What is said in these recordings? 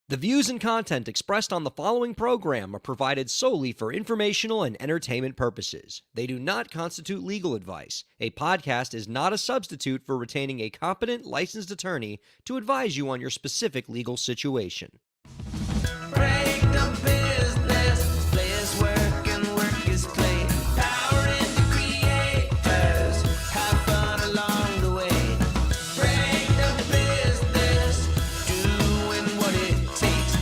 The views and content expressed on the following program are provided solely for informational and entertainment purposes. They do not constitute legal advice. A podcast is not a substitute for retaining a competent, licensed attorney to advise you on your specific legal situation. Break the business, play is work and work is play. Power into creators, have fun along the way. Break the business, doing what it takes.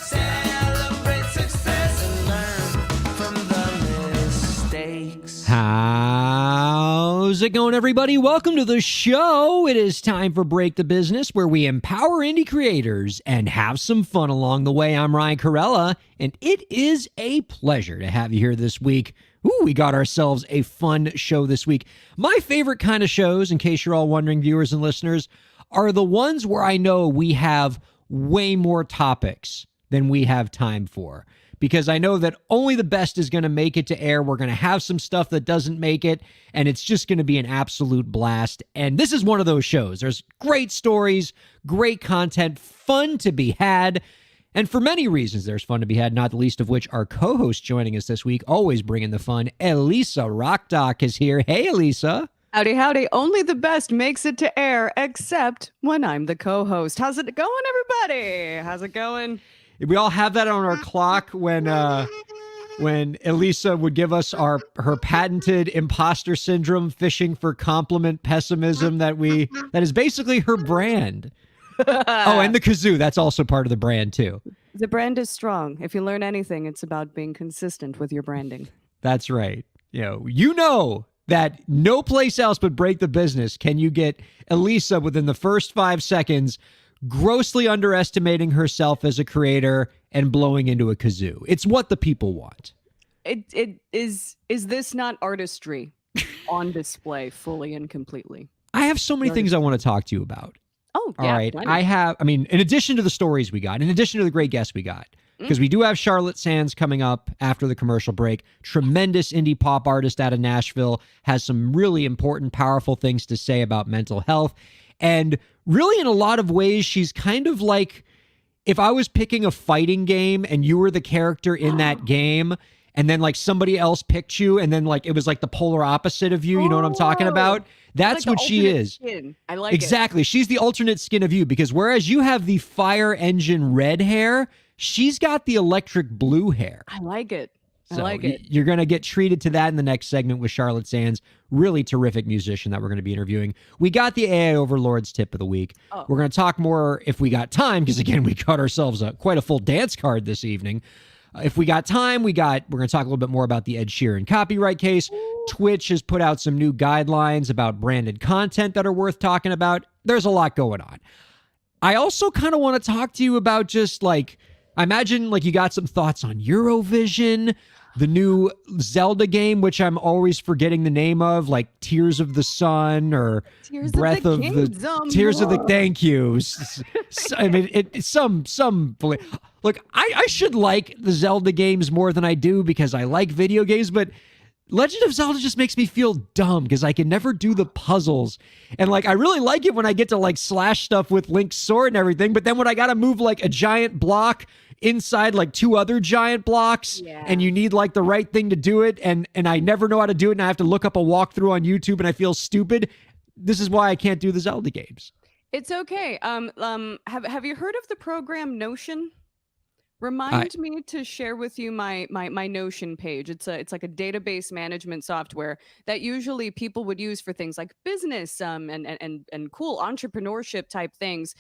Celebrate success and learn from the mistakes. How's it going, everybody? Welcome to the show. It is time for Break the Business, where we empower indie creators and have some fun along the way. I'm Ryan Kairalla, and it is a pleasure to have you here this week. Ooh, we got ourselves a fun show this week. My favorite kind of shows, in case you're all wondering, viewers and listeners, are the ones where I know we have way more topics than we have time for. Because I know that only the best is going to make it to air. We're going to have some stuff that doesn't make it, and it's just going to be an absolute blast. And this is one of those shows. There's great stories, great content, fun to be had. And for many reasons, there's fun to be had, not the least of which our co-host joining us this week, always bringing the fun, Elisa Rockdock is here. Hey, Elisa. Howdy, howdy. Only the best makes it to air, except when I'm the co-host. How's it going, everybody? How's it going? We all have that on our clock when Elisa would give us her patented imposter syndrome, fishing for compliment pessimism that is basically her brand. Oh, and the kazoo, that's also part of the brand too. The brand is strong. If you learn anything, it's about being consistent with your branding. That's right. You know that no place else but Break the Business can you get Elisa within the first 5 seconds grossly underestimating herself as a creator and blowing into a kazoo. It's what the people want. It is this not artistry on display fully and completely? I have so many things I want to talk to you about. Oh, All yeah. right. In addition to the stories we got, in addition to the great guests we got, because we do have Charlotte Sands coming up after the commercial break. Tremendous indie pop artist out of Nashville, has some really important, powerful things to say about mental health. And really, in a lot of ways, she's kind of like if I was picking a fighting game and you were the character in that game, and then like somebody else picked you, and then like it was like the polar opposite of you. You know what I'm talking about? That's like what she is. Skin. I like exactly. She's the alternate skin of you, because whereas you have the fire engine red hair, she's got the electric blue hair. I like it. So I like it. You're going to get treated to that in the next segment with Charlotte Sands, really terrific musician that we're going to be interviewing. We got the AI Overlord's tip of the week. Oh. We're going to talk more if we got time, because again, we got ourselves quite a full dance card this evening. If we got time, we're going to talk a little bit more about the Ed Sheeran copyright case. Twitch has put out some new guidelines about branded content that are worth talking about. There's a lot going on. I also kind of want to talk to you about just like, I imagine like you got some thoughts on Eurovision, the new Zelda game, which I'm always forgetting the name of, like Tears of the Sun or Tears Breath of the of the Kingdom. Tears of the. Thank you. I mean, it's some. Look, I should like the Zelda games more than I do because I like video games, but Legend of Zelda just makes me feel dumb because I can never do the puzzles. And like, I really like it when I get to like slash stuff with Link's sword and everything. But then when I got to move like a giant block inside like two other giant blocks, and you need like the right thing to do it. And I never know how to do it. And I have to look up a walkthrough on YouTube and I feel stupid. This is why I can't do the Zelda games. It's okay. Have you heard of the program Notion? Remind me to share with you my Notion page. It's like a database management software that usually people would use for things like business and cool entrepreneurship type things,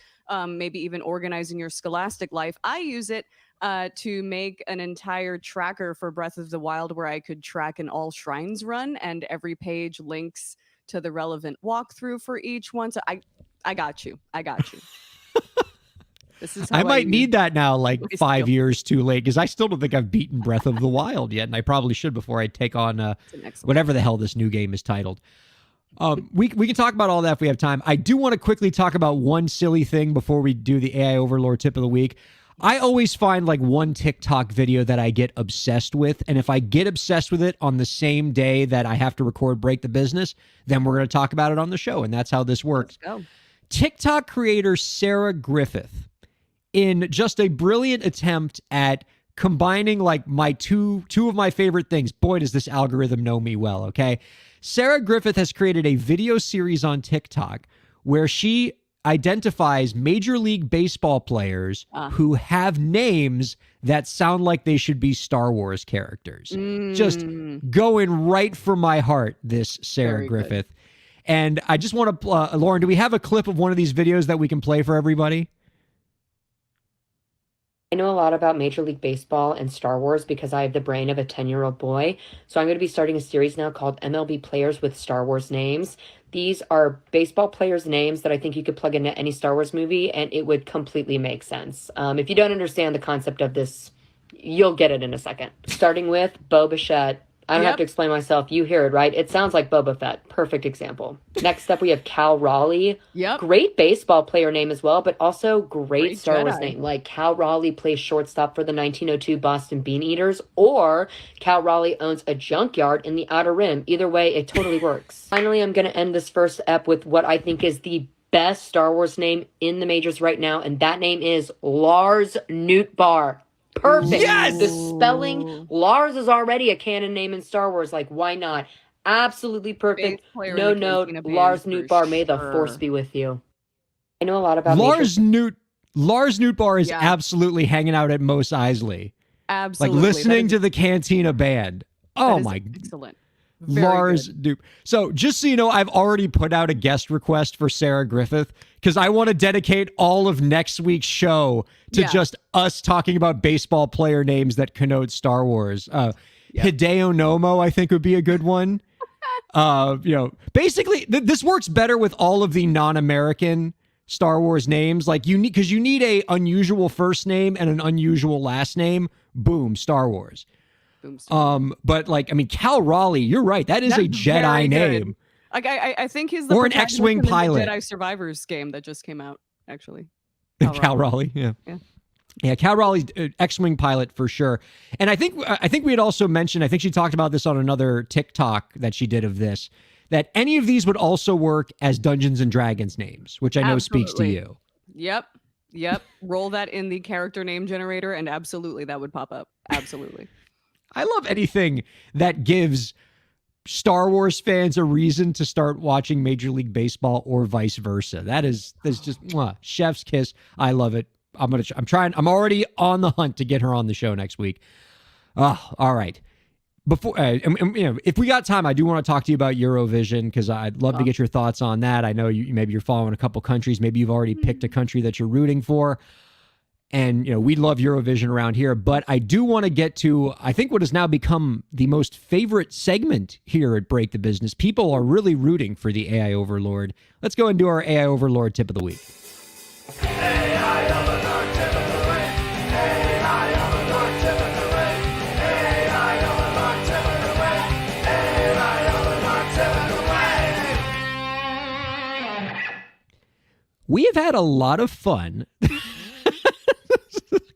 maybe even organizing your scholastic life. I use it to make an entire tracker for Breath of the Wild where I could track an all shrines run, and every page links to the relevant walkthrough for each one. So I got you. This is how I might need that now, like 5 years too late, because I still don't think I've beaten Breath of the Wild yet, and I probably should before I take on whatever the hell this new game is titled. We can talk about all that if we have time. I do want to quickly talk about one silly thing before we do the AI Overlord tip of the week. I always find like one TikTok video that I get obsessed with, and if I get obsessed with it on the same day that I have to record Break the Business, then we're going to talk about it on the show, and that's how this works. Let's go. TikTok creator Sarah Griffith in just a brilliant attempt at combining like my two of my favorite things. Boy, does this algorithm know me well, okay? Sarah Griffith has created a video series on TikTok where she identifies Major League Baseball players who have names that sound like they should be Star Wars characters. Just going right for my heart, this Sarah Very Griffith. And I just want to, Lauren, do we have a clip of one of these videos that we can play for everybody? I know a lot about Major League Baseball and Star Wars because I have the brain of a 10-year-old boy. So I'm going to be starting a series now called MLB Players with Star Wars Names. These are baseball players' names that I think you could plug into any Star Wars movie and it would completely make sense. If you don't understand the concept of this, you'll get it in a second. Starting with Boba Fett. I don't have to explain myself. You hear it, right? It sounds like Boba Fett. Perfect example. Next up, we have Cal Raleigh. Yep. Great baseball player name as well, but also great Star Wars Jedi. name. Like Cal Raleigh plays shortstop for the 1902 Boston Bean Eaters, or Cal Raleigh owns a junkyard in the Outer Rim. Either way, it totally works. Finally, I'm going to end this first ep with what I think is the best Star Wars name in the majors right now, and that name is Lars Nootbaar. Perfect. Yes! The spelling, Lars is already a canon name in Star Wars. Like, why not? Absolutely perfect. Bass player No in the note. Cantina Band Lars for Nootbaar, may the force sure. be with you. I know a lot about Lars Nootbaar is Yeah. absolutely hanging out at Mos Eisley. Absolutely. Like listening to the Cantina Band. Oh my, excellent. Very Lars good. Dupe. So just so you know, I've already put out a guest request for Sarah Griffith because I want to dedicate all of next week's show to Yeah. just us talking about baseball player names that connote Star Wars. Hideo Nomo, I think, would be a good one. Basically, this works better with all of the non-American Star Wars names. Like you need a unusual first name and an unusual last name. Boom, Star Wars. But like, I mean, Cal Raleigh, you're right. That is a That's Jedi very good. name. Like I think he's the Or an protagonist X-Wing in the pilot. Jedi Survivors game that just came out. Actually, Cal Raleigh, yeah. Yeah, Cal Raleigh's X-Wing pilot for sure. And I think we had also mentioned, I think she talked about this on another TikTok that she did of this, that any of these would also work as Dungeons and Dragons names, which I know speaks to Absolutely. you. Yep. Roll that in the character name generator, and absolutely that would pop up. Absolutely. I love anything that gives Star Wars fans a reason to start watching Major League Baseball or vice versa. That's just chef's kiss. I love it. I'm already on the hunt to get her on the show next week. Oh, all right. Before, if we got time, I do want to talk to you about Eurovision because I'd love to get your thoughts on that. I know maybe you're following a couple countries. Maybe you've already picked a country that you're rooting for. And, we love Eurovision around here, but I do want to get to, I think, what has now become the most favorite segment here at Break the Business. People are really rooting for the AI Overlord. Let's go and do our AI Overlord tip of the week. We have had a lot of fun.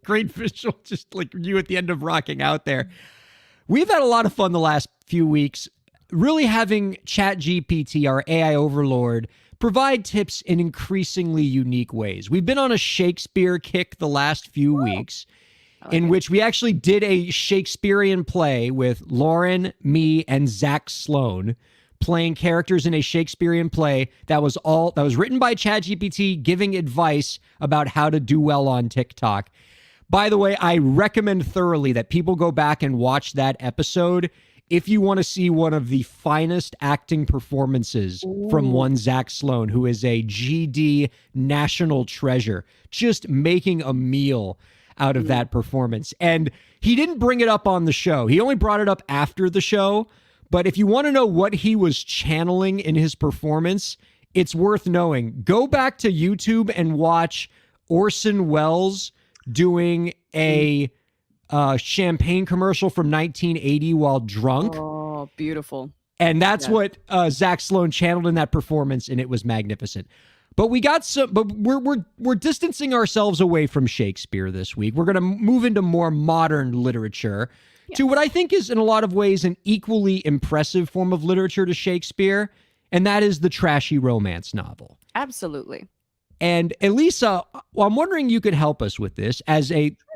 Great visual, just like you at the end of rocking out there. We've had a lot of fun the last few weeks, really having ChatGPT, our AI overlord, provide tips in increasingly unique ways. We've been on a Shakespeare kick the last few weeks, in which we actually did a Shakespearean play with Lauren, me, and Zach Sloan, playing characters in a Shakespearean play that was written by ChatGPT, giving advice about how to do well on TikTok. By the way, I recommend thoroughly that people go back and watch that episode if you want to see one of the finest acting performances from one Zach Sloan, who is a GD national treasure, just making a meal out of that performance. And he didn't bring it up on the show. He only brought it up after the show. But if you want to know what he was channeling in his performance, it's worth knowing. Go back to YouTube and watch Orson Welles doing a champagne commercial from 1980 while drunk. Oh, beautiful. And that's what Zach Sloan channeled in that performance, and it was magnificent. But we're distancing ourselves away from Shakespeare this week. We're going to move into more modern literature to what I think is in a lot of ways an equally impressive form of literature to Shakespeare, and that is the trashy romance novel. Absolutely. And Elisa, well, I'm wondering you could help us with this as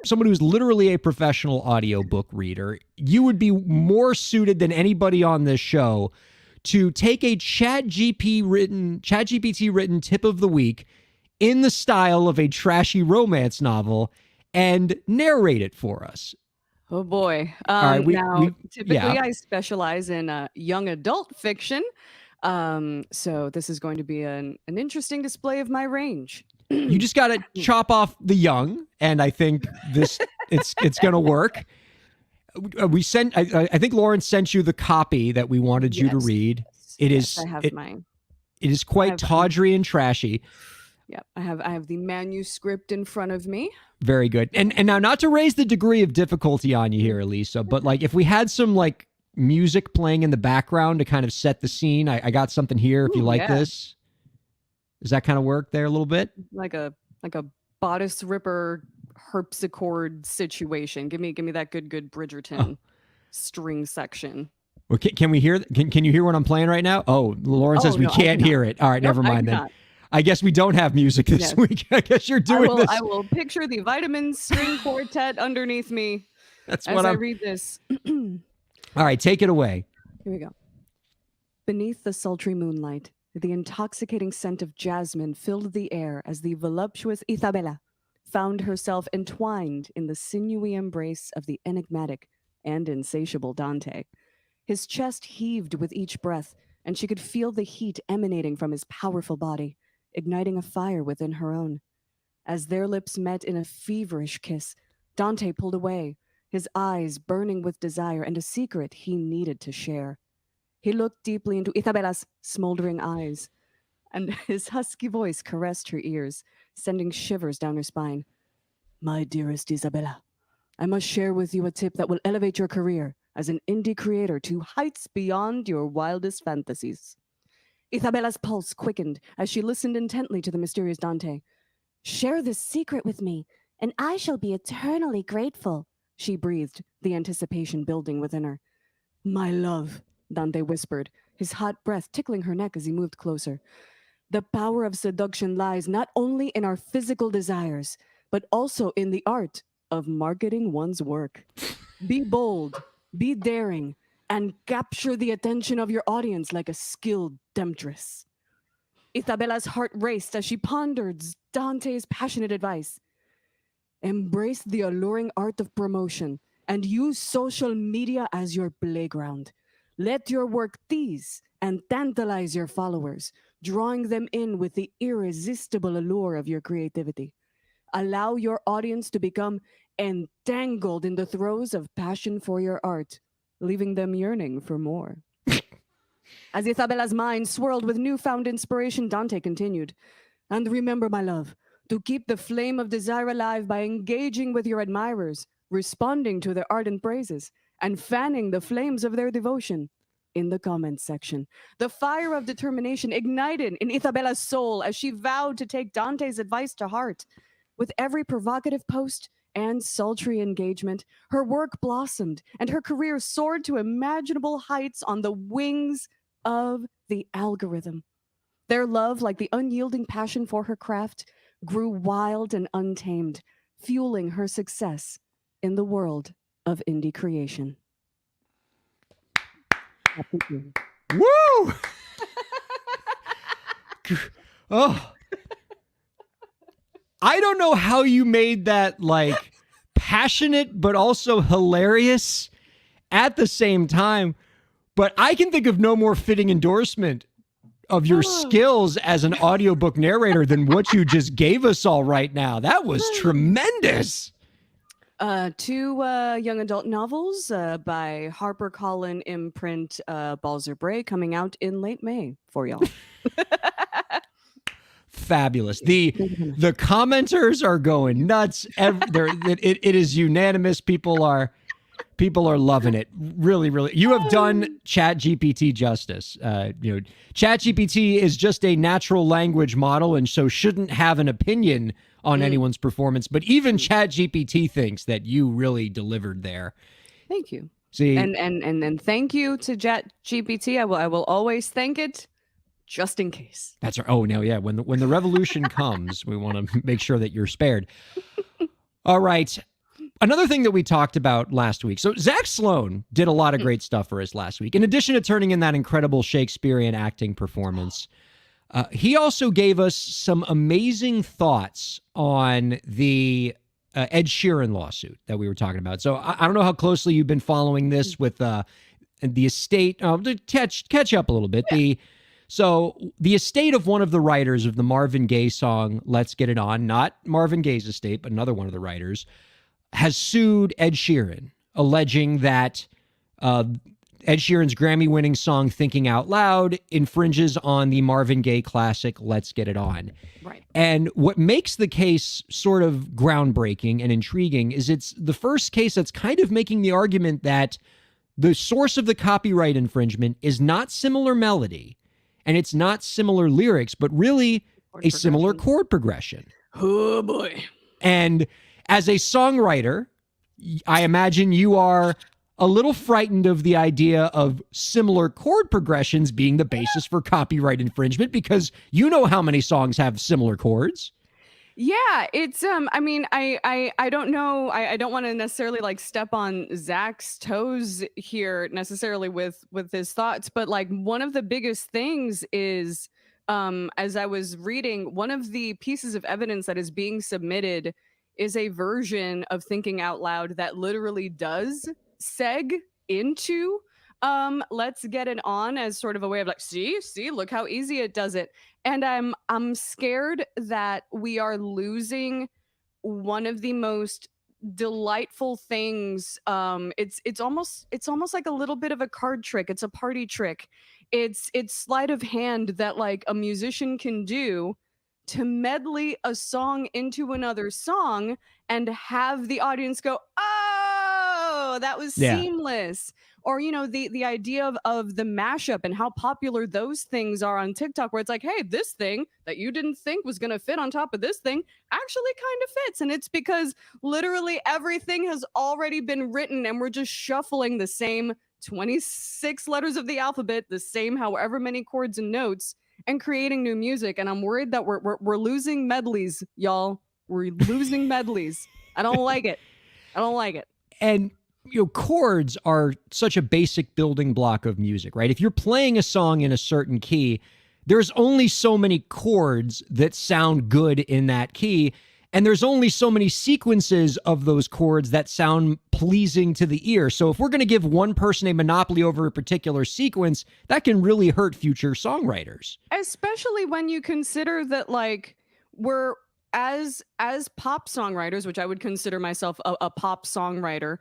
someone who's literally a professional audiobook reader. You would be more suited than anybody on this show to take a ChatGPT written tip of the week in the style of a trashy romance novel and narrate it for us. Oh boy. All right, Typically yeah. I specialize in young adult fiction. So this is going to be an interesting display of my range. You just got to chop off the young, and I think it's going to work. I think Lawrence sent you the copy that we wanted you to read. Yes, I have mine. It is quite tawdry and trashy. Yep, I have the manuscript in front of me. Very good. And now, not to raise the degree of difficulty on you here, Elisa, but like if we had some like music playing in the background to kind of set the scene, I got something here. If you like this, does that kind of work there a little bit? Like a bodice ripper harpsichord situation. Give me that good Bridgerton string section. Well, can we hear? Can you hear what I'm playing right now? Oh, Lauren says we can't hear it. All right, never mind then. I guess we don't have music this week. I guess you're doing this. I will picture the Vitamins string quartet underneath me as I read this. All right, take it away. Here we go. Beneath the sultry moonlight, the intoxicating scent of jasmine filled the air as the voluptuous Isabella found herself entwined in the sinewy embrace of the enigmatic and insatiable Dante. His chest heaved with each breath, and she could feel the heat emanating from his powerful body, igniting a fire within her own. As their lips met in a feverish kiss, Dante pulled away, his eyes burning with desire and a secret he needed to share. He looked deeply into Isabella's smoldering eyes, and his husky voice caressed her ears, sending shivers down her spine. My dearest Isabella, I must share with you a tip that will elevate your career as an indie creator to heights beyond your wildest fantasies. Isabella's pulse quickened as she listened intently to the mysterious Dante. Share this secret with me, and I shall be eternally grateful, she breathed, the anticipation building within her. My love, Dante whispered, his hot breath tickling her neck as he moved closer. The power of seduction lies not only in our physical desires, but also in the art of marketing one's work. Be bold, be daring, and capture the attention of your audience like a skilled temptress. Isabella's heart raced as she pondered Dante's passionate advice. Embrace the alluring art of promotion and use social media as your playground. Let your work tease and tantalize your followers, drawing them in with the irresistible allure of your creativity. Allow your audience to become entangled in the throes of passion for your art, leaving them yearning for more. As Isabella's mind swirled with newfound inspiration, Dante continued, And remember, my love, to keep the flame of desire alive by engaging with your admirers, responding to their ardent praises, and fanning the flames of their devotion. In the comments section, the fire of determination ignited in Isabella's soul as she vowed to take Dante's advice to heart. With every provocative post and sultry engagement, her work blossomed and her career soared to imaginable heights on the wings of the algorithm. Their love, like the unyielding passion for her craft, grew wild and untamed, fueling her success in the world of indie creation. Woo! Oh. I don't know how you made that like passionate but also hilarious at the same time, but I can think of no more fitting endorsement of your skills as an audiobook narrator than what you just gave us all right now. That was tremendous. Two young adult novels by HarperCollins imprint Balzer Bray coming out in late May for y'all. Fabulous. The commenters are going nuts. It is unanimous. People are loving it. Really, really. You have done ChatGPT justice. ChatGPT is just a natural language model and so shouldn't have an opinion on anyone's performance. But even ChatGPT thinks that you really delivered there. Thank you. See, and thank you to ChatGPT. I will always thank it just in case. That's right. Oh, no, yeah. When the revolution comes, we want to make sure that you're spared. All right. Another thing that we talked about last week. So Zach Sloan did a lot of great stuff for us last week. In addition to turning in that incredible Shakespearean acting performance, he also gave us some amazing thoughts on the Ed Sheeran lawsuit that we were talking about. So I don't know how closely you've been following this with the estate. To catch up a little bit. Yeah. So the estate of one of the writers of the Marvin Gaye song, Let's Get It On, not Marvin Gaye's estate, but another one of the writers, has sued Ed Sheeran, alleging that Ed Sheeran's Grammy-winning song Thinking Out Loud infringes on the Marvin Gaye classic Let's Get It On. Right. And what makes the case sort of groundbreaking and intriguing is it's the first case that's kind of making the argument that the source of the copyright infringement is not similar melody, and it's not similar lyrics, but really a similar chord progression. Oh, boy. And as a songwriter, I imagine you are a little frightened of the idea of similar chord progressions being the basis for copyright infringement, because you know how many songs have similar chords. Yeah, it's I mean, I don't know. I don't want to necessarily like step on Zach's toes here necessarily with his thoughts, but like one of the biggest things is as I was reading, one of the pieces of evidence that is being submitted is a version of Thinking Out Loud that literally does seg into Let's Get It On as sort of a way of like, see, look how easy it does it. And I'm scared that we are losing one of the most delightful things. It's almost like a little bit of a card trick. It's a party trick. It's sleight of hand that like a musician can do to medley a song into another song and have the audience go, oh, that was seamless. Or, you know, the idea of the mashup and how popular those things are on TikTok, where it's like, hey, this thing that you didn't think was going to fit on top of this thing actually kind of fits. And it's because literally everything has already been written and we're just shuffling the same 26 letters of the alphabet, the same however many chords and notes, and creating new music. And I'm worried that we're losing medleys, y'all. We're losing medleys. I don't like it. I don't like it. And you know, chords are such a basic building block of music, right? If you're playing a song in a certain key, there's only so many chords that sound good in that key. And there's only so many sequences of those chords that sound pleasing to the ear. So if we're going to give one person a monopoly over a particular sequence, that can really hurt future songwriters. Especially when you consider that, like, we're as pop songwriters, which I would consider myself a pop songwriter,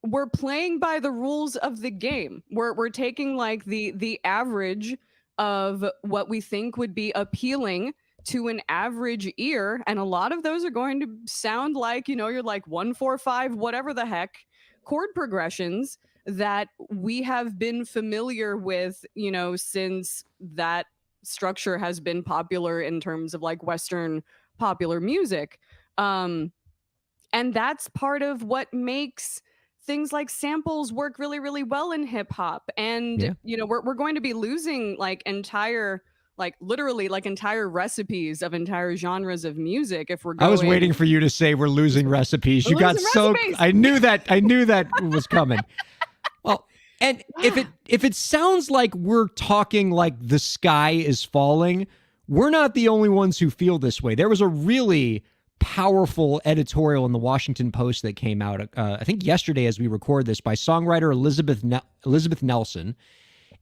we're playing by the rules of the game. We're taking like the average of what we think would be appealing to an average ear, and a lot of those are going to sound like, you know, you're like 1-4-5 whatever the heck chord progressions that we have been familiar with, you know, since that structure has been popular in terms of like Western popular music. And that's part of what makes things like samples work really, really well in hip hop. And, you know, we're going to be losing like entire, like literally like entire recipes of entire genres of music if we're going. I was waiting for you to say we're losing recipes. You got so recipes. I knew that was coming. Well, and if it sounds like we're talking like the sky is falling, we're not the only ones who feel this way. There was a really powerful editorial in the Washington Post that came out, I think yesterday as we record this, by songwriter Elizabeth Nelson.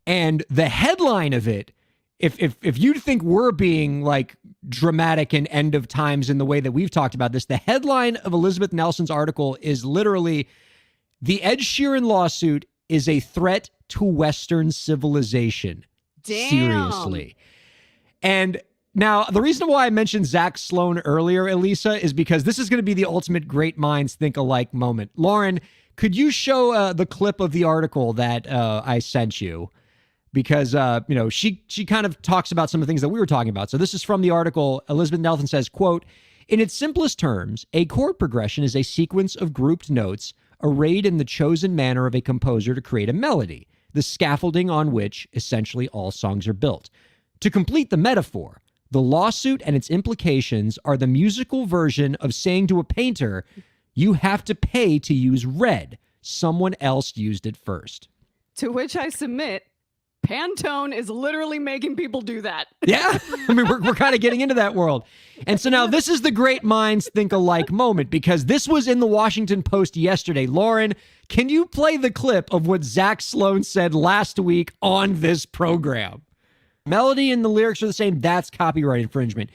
And the headline of it, if you think we're being like dramatic and end of times in the way that we've talked about this, the headline of Elizabeth Nelson's article is literally, "The Ed Sheeran lawsuit is a threat to Western civilization." Damn. Seriously. And now, the reason why I mentioned Zach Sloan earlier, Elisa, is because this is going to be the ultimate great minds think alike moment. Lauren, could you show the clip of the article that I sent you? Because, you know, she kind of talks about some of the things that we were talking about. So this is from the article. Elizabeth Nelson says, quote, "In its simplest terms, a chord progression is a sequence of grouped notes arrayed in the chosen manner of a composer to create a melody. the scaffolding on which essentially all songs are built. To complete the metaphor, the lawsuit and its implications are the musical version of saying to a painter, you have to pay to use red. Someone else used it first. To which I submit, Pantone is literally making people do that. Yeah. I mean, we're kind of getting into that world. And so now this is the great minds think alike moment, because this was in the Washington Post yesterday. Lauren, can you play the clip of what Zach Sloan said last week on this program? Melody and the lyrics are the same. That's copyright infringement.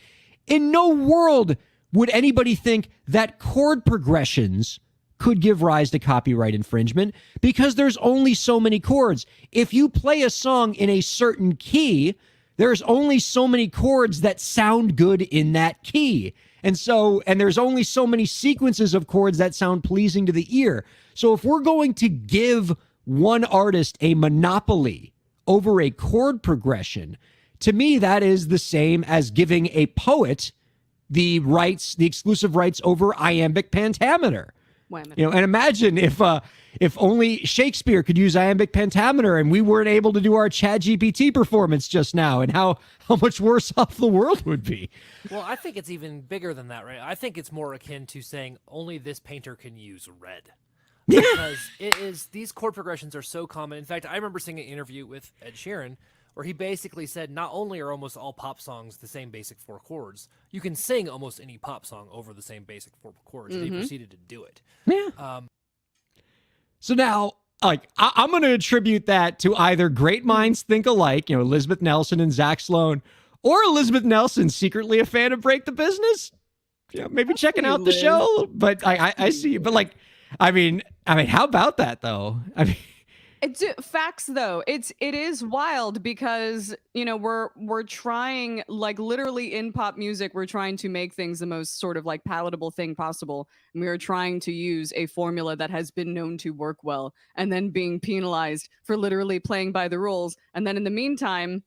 In no world would anybody think that chord progressions could give rise to copyright infringement, because there's only so many chords. If you play a song in a certain key, there's only so many chords that sound good in that key. And there's only so many sequences of chords that sound pleasing to the ear. So if we're going to give one artist a monopoly over a chord progression, to me, that is the same as giving a poet the exclusive rights over iambic pentameter. You know, and imagine if only Shakespeare could use iambic pentameter and we weren't able to do our ChatGPT performance just now, and how much worse off the world would be. Well, I think it's even bigger than that, right? I think it's more akin to saying only this painter can use red. Because these chord progressions are so common. In fact, I remember seeing an interview with Ed Sheeran where he basically said not only are almost all pop songs the same basic 4 chords, you can sing almost any pop song over the same basic 4 chords. And he proceeded to do it. Yeah. So now, I'm going to attribute that to either great minds think alike, you know, Elizabeth Nelson and Zach Sloan, or Elizabeth Nelson secretly a fan of Break the Business. You know, maybe checking out the show. But I see. But I mean, how about that though? I mean. It's facts though. It is wild because, you know, we're trying, like, literally in pop music, we're trying to make things the most sort of like palatable thing possible. And we are trying to use a formula that has been known to work well, and then being penalized for literally playing by the rules. And then in the meantime,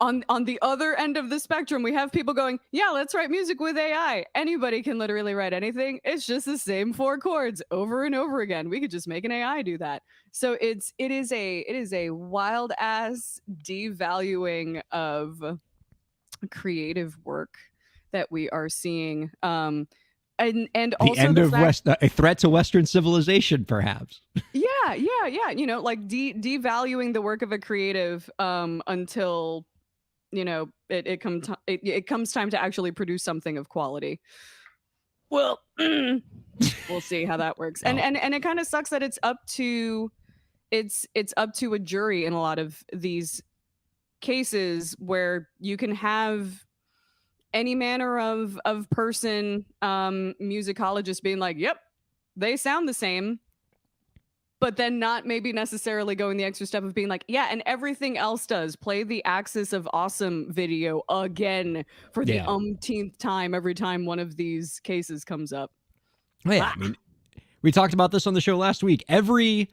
on the other end of the spectrum, we have people going, yeah, let's write music with AI. Anybody can literally write anything. It's just the same 4 chords over and over again. We could just make an AI do that. So it is a wild ass devaluing of creative work that we are seeing. And also the end of a threat to Western civilization, perhaps. Yeah. You know, like devaluing the work of a creative until, you know, it comes time to actually produce something of quality. Well, we'll see how that works. And it kind of sucks that it's up to a jury in a lot of these cases where you can have any manner of person, musicologist being like, yep, they sound the same, but then not maybe necessarily going the extra step of being like, yeah, and everything else does. Play the Axis of Awesome video again for the umpteenth time every time one of these cases comes up. Oh, yeah, I mean, we talked about this on the show last week. Every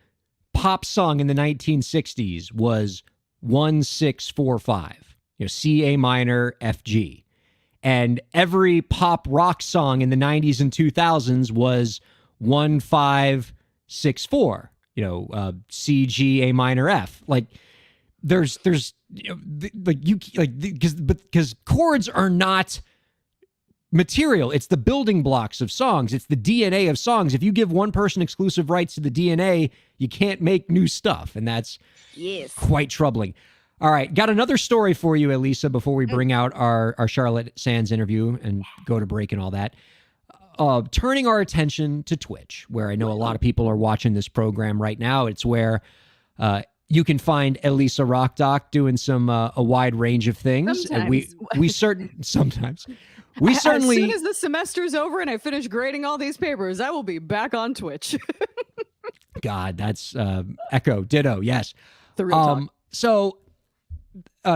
pop song in the 1960s was 1-6-4-5, you know, C, A minor, F, G. And every pop rock song in the 90s and 2000s was 1-5-6-4, you know, C, G, A minor, F. Like there's you know, because chords are not material. It's the building blocks of songs. It's the DNA of songs. If you give one person exclusive rights to the DNA, you can't make new stuff. And that's quite troubling. All right. Got another story for you, Elisa, before we bring out our Charlotte Sands interview and go to break and all that. Turning our attention to Twitch, where I know a lot of people are watching this program right now. It's where you can find Elisa Rockdock doing some a wide range of things. Sometimes. And sometimes. We certainly, as soon as the semester's over and I finish grading all these papers, I will be back on Twitch. God, that's echo, ditto, yes. The real talk. So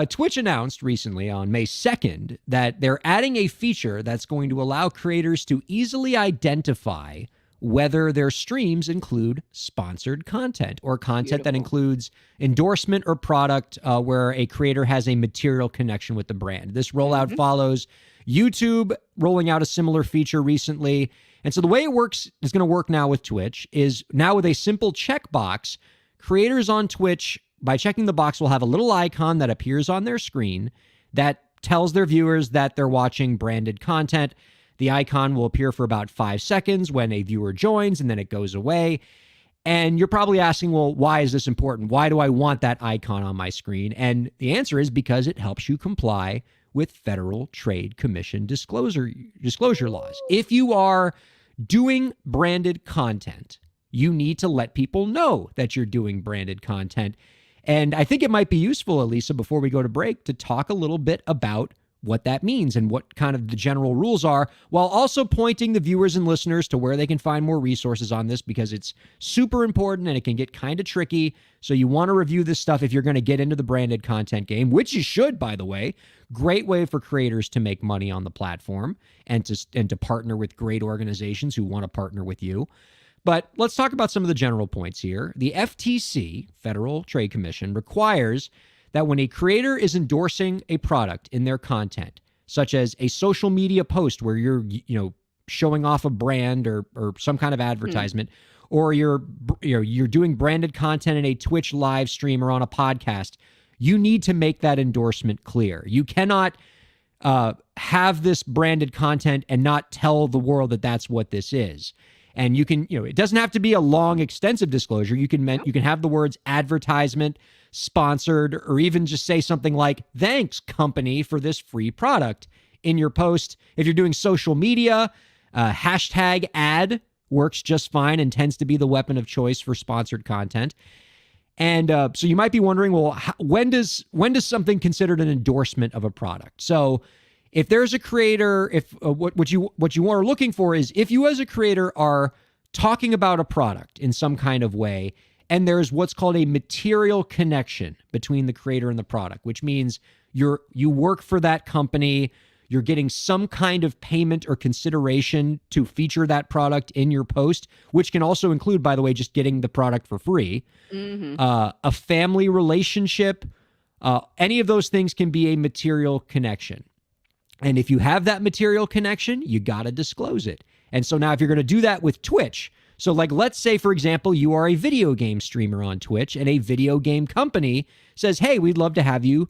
Twitch announced recently on May 2nd that they're adding a feature that's going to allow creators to easily identify whether their streams include sponsored content or content that includes endorsement or product where a creator has a material connection with the brand. This rollout follows YouTube rolling out a similar feature recently. And so the way it works is going to work now with Twitch is now with a simple checkbox, creators on Twitch by checking the box will have a little icon that appears on their screen that tells their viewers that they're watching branded content. The icon will appear for about 5 seconds when a viewer joins, and then it goes away. And you're probably asking, well, why is this important? Why do I want that icon on my screen? And the answer is because it helps you comply with Federal Trade Commission disclosure laws. If you are doing branded content, you need to let people know that you're doing branded content. And I think it might be useful, Elisa, before we go to break, to talk a little bit about what that means and what kind of the general rules are, while also pointing the viewers and listeners to where they can find more resources on this, because it's super important and it can get kind of tricky. So you want to review this stuff if you're going to get into the branded content game, which you should, by the way. Great way for creators to make money on the platform and to partner with great organizations who want to partner with you. But let's talk about some of the general points here. The FTC, Federal Trade Commission, requires that when a creator is endorsing a product in their content, such as a social media post where you're, showing off a brand or some kind of advertisement, or you're doing branded content in a Twitch live stream or on a podcast, you need to make that endorsement clear. You cannot have this branded content and not tell the world that that's what this is. And you can, it doesn't have to be a long, extensive disclosure. You can have the words advertisement, sponsored, or even just say something like, thanks, company, for this free product in your post. If you're doing social media, hashtag ad works just fine and tends to be the weapon of choice for sponsored content. And so you might be wondering, well, when does something considered an endorsement of a product? So if there's a creator, what you are looking for is if you as a creator are talking about a product in some kind of way, and there's what's called a material connection between the creator and the product, which means you work for that company, you're getting some kind of payment or consideration to feature that product in your post, which can also include, by the way, just getting the product for free, a family relationship, any of those things can be a material connection. And if you have that material connection, you got to disclose it. And so now if you're going to do that with Twitch, so like let's say, for example, you are a video game streamer on Twitch and a video game company says, hey, we'd love to have you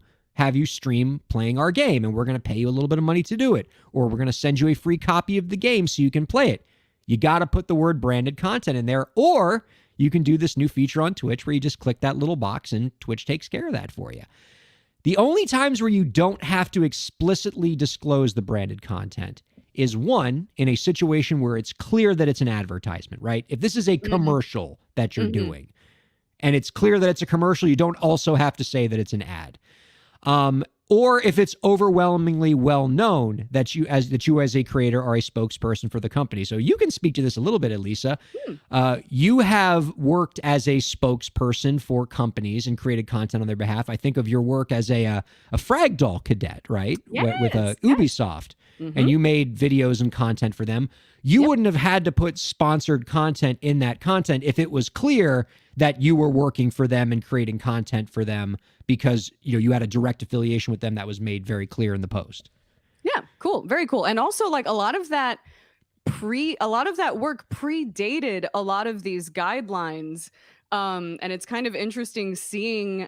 stream playing our game and we're going to pay you a little bit of money to do it. Or we're going to send you a free copy of the game so you can play it. You got to put the word branded content in there. Or you can do this new feature on Twitch where you just click that little box and Twitch takes care of that for you. The only times where you don't have to explicitly disclose the branded content is one, in a situation where it's clear that it's an advertisement, right? If this is a commercial that you're doing and it's clear that it's a commercial, you don't also have to say that it's an ad. Or if it's overwhelmingly well known that you as a creator are a spokesperson for the company. So you can speak to this a little bit, Elisa. You have worked as a spokesperson for companies and created content on their behalf. I think of your work as a Fragdoll cadet, right? Yes, With Ubisoft. And you made videos and content for them. You wouldn't have had to put sponsored content in that content if it was clear that you were working for them and creating content for them because you had a direct affiliation with them that was made very clear in the post. Yeah, cool. Very cool. And also like a lot of that work predated a lot of these guidelines. And it's kind of interesting seeing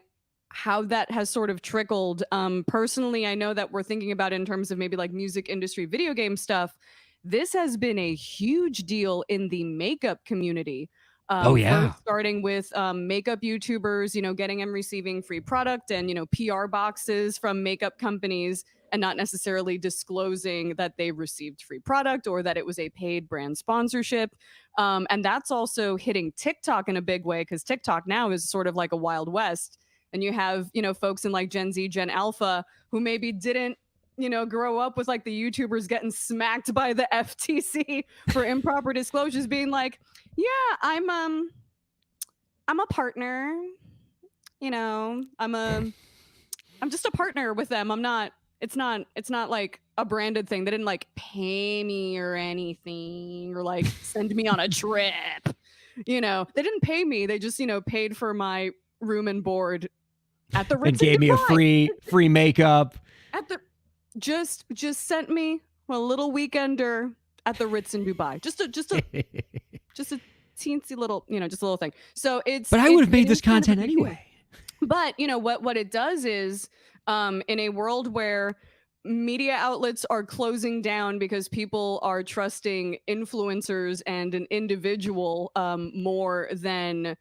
how that has sort of trickled. Personally, I know that we're thinking about it in terms of maybe like music industry, video game stuff. This has been a huge deal in the makeup community. First starting with makeup YouTubers, getting and receiving free product and, PR boxes from makeup companies and not necessarily disclosing that they received free product or that it was a paid brand sponsorship. And that's also hitting TikTok in a big way because TikTok now is sort of like a Wild West. And you have, folks in like Gen Z, Gen Alpha who maybe didn't, grow up with like the YouTubers getting smacked by the FTC for improper disclosures being like, yeah, I'm a partner, I'm just a partner with them. It's not like a branded thing. They didn't like pay me or anything or like send me on a trip. They didn't pay me. They just, paid for my room and board at the Ritz and gave me a free makeup. At the just sent me a little weekender at the Ritz in Dubai. Just a teensy little, just a little thing. So it's. But I would have made this content anyway. But what it does is, in a world where media outlets are closing down because people are trusting influencers and an individual more than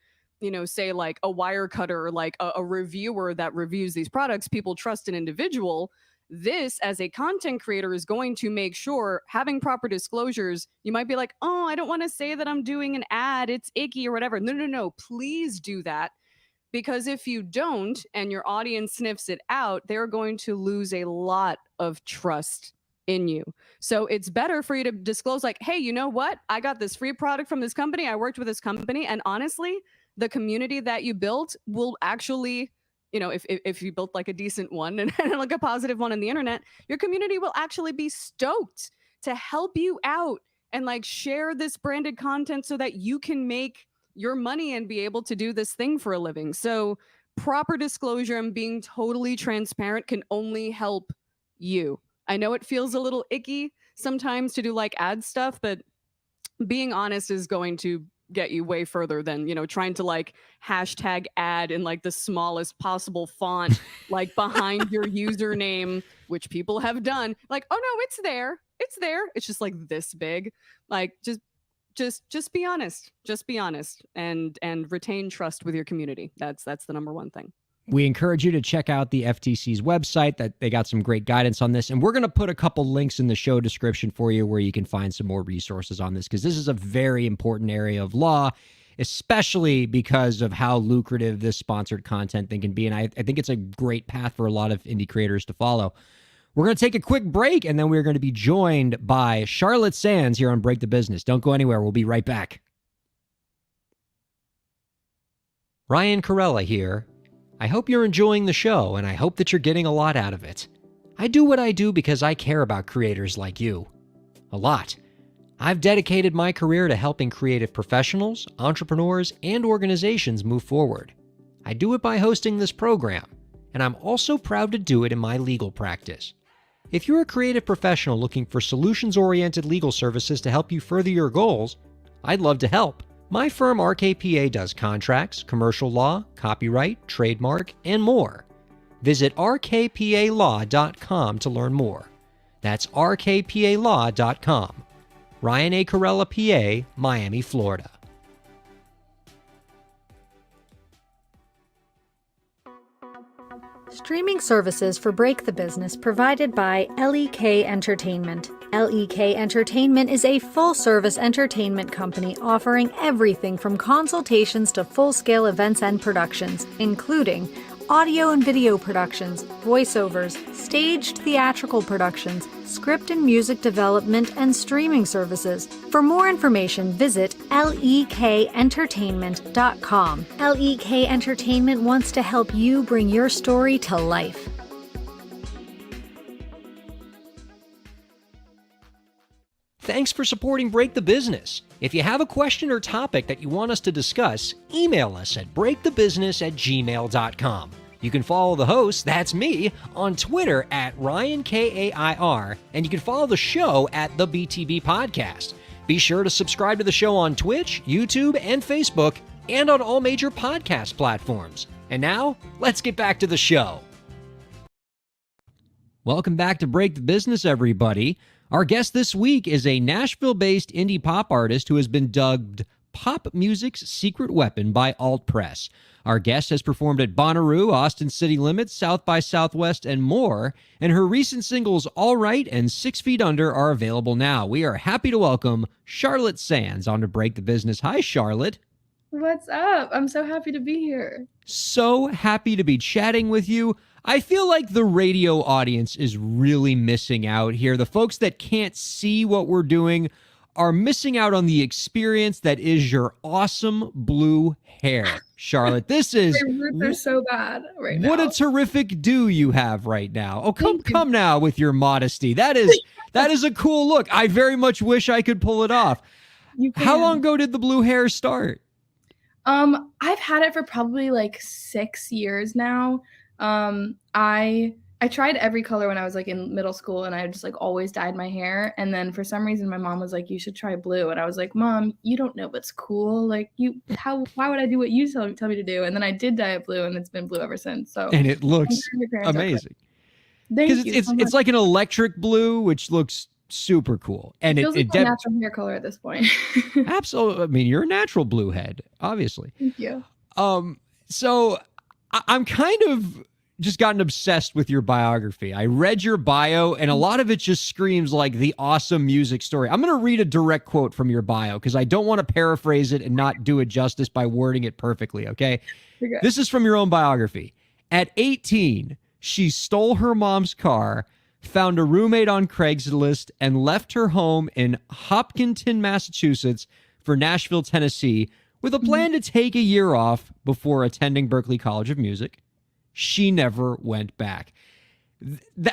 say like a wire cutter, like a reviewer that reviews these products. People trust an individual. This, as a content creator, is going to make sure having proper disclosures. You might be like, oh, I don't want to say that I'm doing an ad, it's icky or whatever. No, please do that, because if you don't and your audience sniffs it out, they're going to lose a lot of trust in you. So it's better for you to disclose, like, hey, you know what? I got this free product from this company. I worked with this company. And honestly, the community that you built will actually, if you built like a decent one and like a positive one on the internet, your community will actually be stoked to help you out and like share this branded content so that you can make your money and be able to do this thing for a living. So proper disclosure and being totally transparent can only help you. I know it feels a little icky sometimes to do like ad stuff, but being honest is going to get you way further than trying to like hashtag ad in like the smallest possible font like behind your username, which people have done. Like, oh no, it's there, it's just like this big. Like, just be honest. Just be honest and retain trust with your community. That's the number one thing. We encourage you to check out the FTC's website. That they got some great guidance on this. And we're going to put a couple links in the show description for you where you can find some more resources on this, because this is a very important area of law, especially because of how lucrative this sponsored content thing can be. And I think it's a great path for a lot of indie creators to follow. We're going to take a quick break, and then we're going to be joined by Charlotte Sands here on Break the Business. Don't go anywhere. We'll be right back. Ryan Kairalla here. I hope you're enjoying the show, and I hope that you're getting a lot out of it. I do what I do because I care about creators like you. A lot. I've dedicated my career to helping creative professionals, entrepreneurs, and organizations move forward. I do it by hosting this program, and I'm also proud to do it in my legal practice. If you're a creative professional looking for solutions-oriented legal services to help you further your goals, I'd love to help. My firm RKPA does contracts, commercial law, copyright, trademark, and more. Visit rkpalaw.com to learn more. That's rkpalaw.com. Ryan A. Kairalla, PA, Miami, Florida. Streaming services for Break the Business provided by LEK Entertainment. LEK Entertainment is a full-service entertainment company offering everything from consultations to full-scale events and productions, including audio and video productions, voiceovers, staged theatrical productions, script and music development, and streaming services. For more information, visit lekentertainment.com. LEK Entertainment wants to help you bring your story to life. Thanks for supporting Break the Business. If you have a question or topic that you want us to discuss, email us at breakthebusiness@gmail.com. You can follow the host, that's me, on Twitter at Ryan Kair, and you can follow the show at the BTB Podcast. Be sure to subscribe to the show on Twitch, YouTube, and Facebook, and on all major podcast platforms. And now, let's get back to the show. Welcome back to Break the Business, everybody. Our guest this week is a Nashville-based indie pop artist who has been dubbed pop music's secret weapon by Alt Press. Our guest has performed at Bonnaroo, Austin City Limits, South by Southwest, and more, and her recent singles All Right and 6 Feet Under are available now. We are happy to welcome Charlotte Sands on to Break the Business. Hi, Charlotte. What's up? I'm so happy to be here. So happy to be chatting with you. I feel like the radio audience is really missing out here. The folks that can't see what we're doing are missing out on the experience that is your awesome blue hair. Charlotte, this is... My roots are so bad right now. What a terrific do you have right now. Oh, come now with your modesty. That is a cool look. I very much wish I could pull it off. How long ago did the blue hair start? I've had it for probably like 6 years now. I I tried every color when I was like in middle school, and I just like always dyed my hair. And then for some reason, my mom was like, "You should try blue," and I was like, "Mom, you don't know what's cool. Like why would I do what you tell me to do?" And then I did dye it blue, and it's been blue ever since. So And it looks your parents are correct. amazing. Thank Because you. it's so much. it's like an electric blue, which looks super cool. And It feels it like my natural hair color at this point. absolutely. I mean, you're a natural blue head, obviously. Thank you. So I'm kind of just gotten obsessed with your biography. I read your bio, and a lot of it just screams like the awesome music story. I'm going to read a direct quote from your bio because I don't want to paraphrase it and not do it justice by wording it perfectly, okay? You're good. This is from your own biography. At 18, she stole her mom's car, found a roommate on Craigslist, and left her home in Hopkinton, Massachusetts for Nashville, Tennessee, with a plan to take a year off before attending Berklee College of Music. She never went back.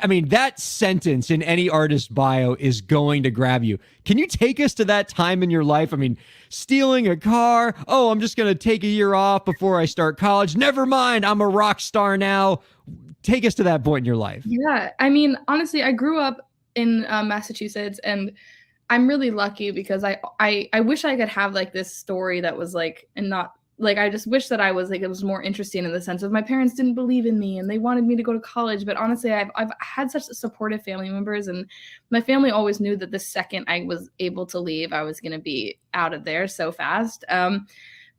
I mean, that sentence in any artist's bio is going to grab you. Can you take us to that time in your life? I mean, stealing a car. Oh, I'm just going to take a year off before I start college. Never mind. I'm a rock star now. Take us to that point in your life. Yeah, I mean, honestly, I grew up in Massachusetts, and I'm really lucky because I wish I could have like this story that was like, and not like, I just wish that I was like, it was more interesting in the sense of my parents didn't believe in me and they wanted me to go to college. But honestly, I've had such supportive family members, and my family always knew that the second I was able to leave, I was going to be out of there so fast.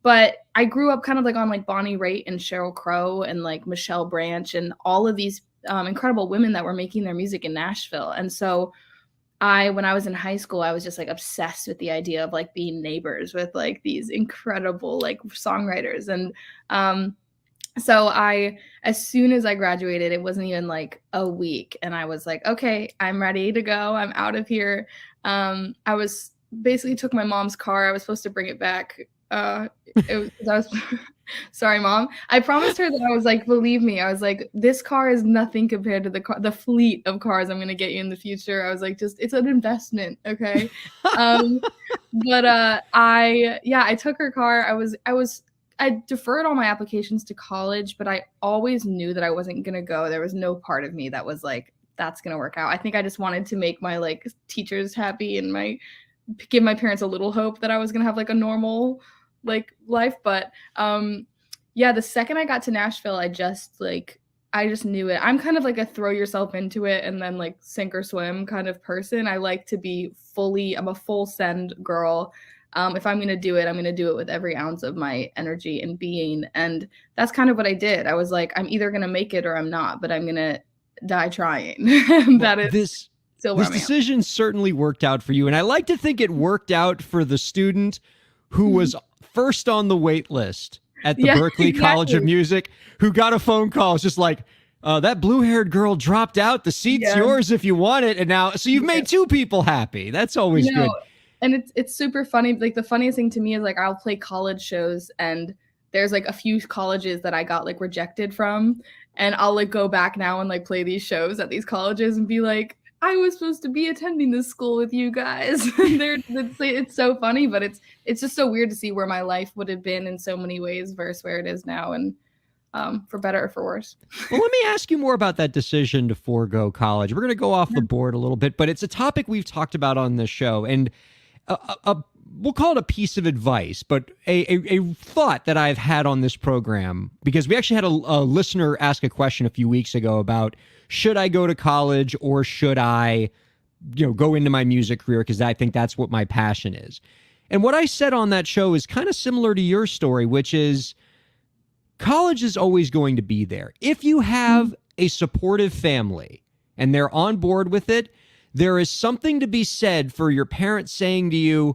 But I grew up kind of like on like Bonnie Raitt and Sheryl Crow and like Michelle Branch and all of these incredible women that were making their music in Nashville. And so when I was in high school, I was just like obsessed with the idea of like being neighbors with like these incredible like songwriters. And so as soon as I graduated, it wasn't even like a week, and I was like, okay, I'm ready to go. I'm out of here. I was basically took my mom's car. I was supposed to bring it back. Sorry, Mom. I promised her that I was like, believe me, I was like, this car is nothing compared to the fleet of cars I'm gonna get you in the future. I was like, just it's an investment, okay? But I took her car. I deferred all my applications to college, but I always knew that I wasn't gonna go. There was no part of me that was like, that's gonna work out. I think I just wanted to make my like teachers happy and give my parents a little hope that I was gonna have like a normal like life. But the second I got to Nashville, I just knew it. I'm kind of like a throw yourself into it and then like sink or swim kind of person. I like to be I'm a full send girl. If I'm gonna do it, I'm gonna do it with every ounce of my energy and being. And that's kind of what I did. I was like, I'm either gonna make it or I'm not, but I'm gonna die trying. That is This still where I'm at. decision certainly worked out for you. And I like to think it worked out for the student who was first on the wait list at the Yeah, Berklee College of exactly. Music, who got a phone call. It's just like, that blue-haired girl dropped out. The seat's yours if you want it. And now, so you've made two people happy. That's always good. And it's super funny. Like the funniest thing to me is like I'll play college shows, and there's like a few colleges that I got like rejected from, and I'll like go back now and like play these shows at these colleges and be like, I was supposed to be attending this school with you guys. It's so funny, but it's just so weird to see where my life would have been in so many ways versus where it is now, and for better or for worse. Well, let me ask you more about that decision to forego college. We're going to go off the board a little bit, but it's a topic we've talked about on this show, and we'll call it a piece of advice, but a thought that I've had on this program, because we actually had a listener ask a question a few weeks ago about, should I go to college or should I, go into my music career? Because I think that's what my passion is. And what I said on that show is kind of similar to your story, which is college is always going to be there. If you have a supportive family and they're on board with it, there is something to be said for your parents saying to you,